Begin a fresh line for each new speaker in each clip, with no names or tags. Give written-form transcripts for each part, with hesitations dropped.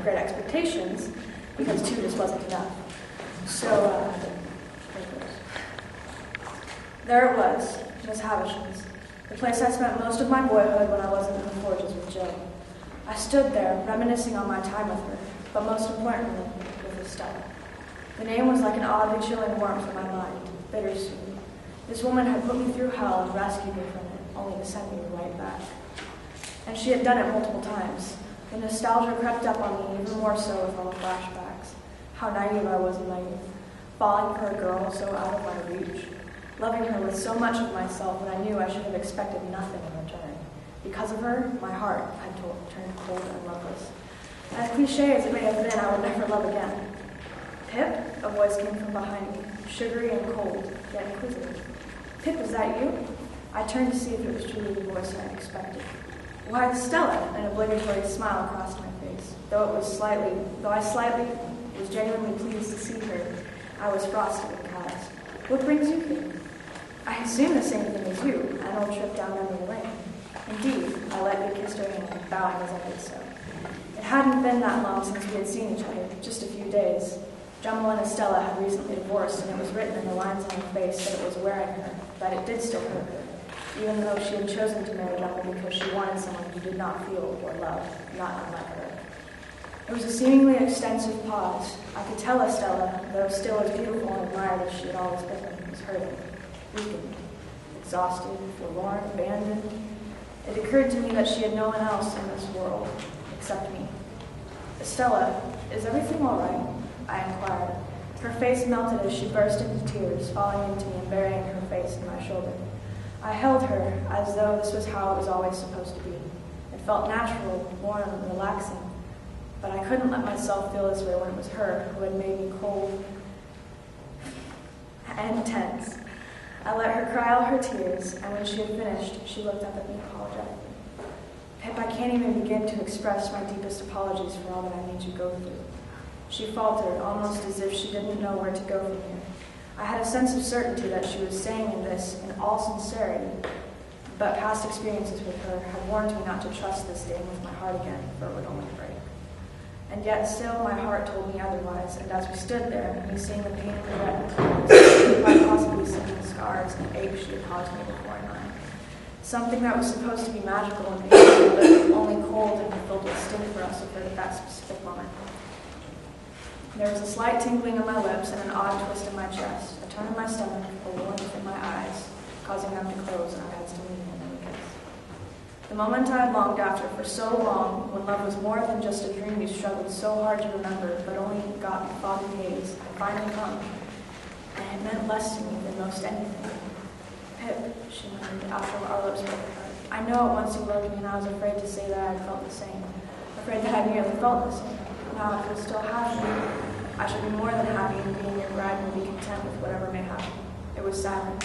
great expectations, because 2 just wasn't enough. So, there it was, Miss Havisham's, the place I spent most of my boyhood when I wasn't in the forges with Joe. I stood there, reminiscing on my time with her, but most importantly, with Estella. The name was like an oddly chilling warmth in my mind, bittersweet. This woman had put me through hell and rescued me from it, only to send me right back. And she had done it multiple times. The nostalgia crept up on me even more so with all the flashbacks. How naive I was in my youth, falling for a girl so out of my reach, loving her with so much of myself that I knew I should have expected nothing in return. Because of her, my heart had turned cold and loveless. As cliche as it may have been, I would never love again. Pip, a voice came from behind me, sugary and cold, yet inquisitive. Pip, is that you? I turned to see if it was truly the voice I had expected. Why, Stella, an obligatory smile crossed my face. Though I slightly was genuinely pleased to see her, I was frosted with callous. What brings you here? I assume the same thing as you, an old trip down memory lane. Indeed, I lightly kissed her hand, bowing as I did so. It hadn't been that long since we had seen each other, just a few days. Jumble and Estella had recently divorced, and it was written in the lines on her face that it was wearing her, that it did still hurt her, even though she had chosen to marry Jumble because she wanted someone who did not feel or love, not unlike her. It was a seemingly extensive pause. I could tell Estella, though still as beautiful and admired as she had always been, was hurting, weakened, exhausted, forlorn, abandoned. It occurred to me that she had no one else in this world except me. Estella, is everything all right? I inquired. Her face melted as she burst into tears, falling into me and burying her face in my shoulder. I held her as though this was how it was always supposed to be. It felt natural, warm, and relaxing. But I couldn't let myself feel this way when it was her who had made me cold and tense. I let her cry all her tears, and when she had finished, she looked up at me apologetically. Pip, I can't even begin to express my deepest apologies for all that I made you go through. She faltered, almost as if she didn't know where to go from here. I had a sense of certainty that she was saying this in all sincerity, but past experiences with her had warned me not to trust this dame with my heart again, for it would only break. And yet still my heart told me otherwise, and as we stood there, me seeing the pain and regret quite possibly seeing the scars and aches she had caused me before in mine. Something that was supposed to be magical and painful, but only cold and filled with sting for us occurred at that specific moment. There was a slight tingling in my lips and an odd twist in my chest, a turn in my stomach, a warmth in my eyes, causing them to close and our heads to meet in a kiss. The moment I had longed after for so long, when love was more than just a dream we struggled so hard to remember, but only got in foggy haze, had finally come, and it meant less to me than most anything. Pip, she murmured after our lips were apart. I know at once you loved me, and I was afraid to say that I had felt the same, afraid that I had merely felt the same. Now if you'll still have me, I shall be more than happy in being your bride and will be content with whatever may happen. It was silent.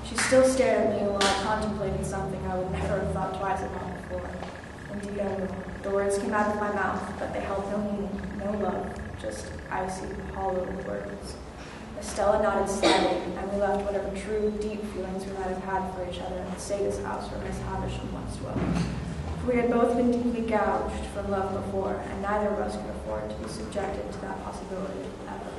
She still stared at me while I contemplated something I would never have thought twice about before. Indeed, I knew. The words came out of my mouth, but they held no meaning, no love, just icy, hollow words. Estella nodded slightly, and we left whatever true, deep feelings we might have had for each other in the Sage's house where Miss Havisham once dwelt. We had both been deeply gouged from love before, and neither of us could afford to be subjected to that possibility ever.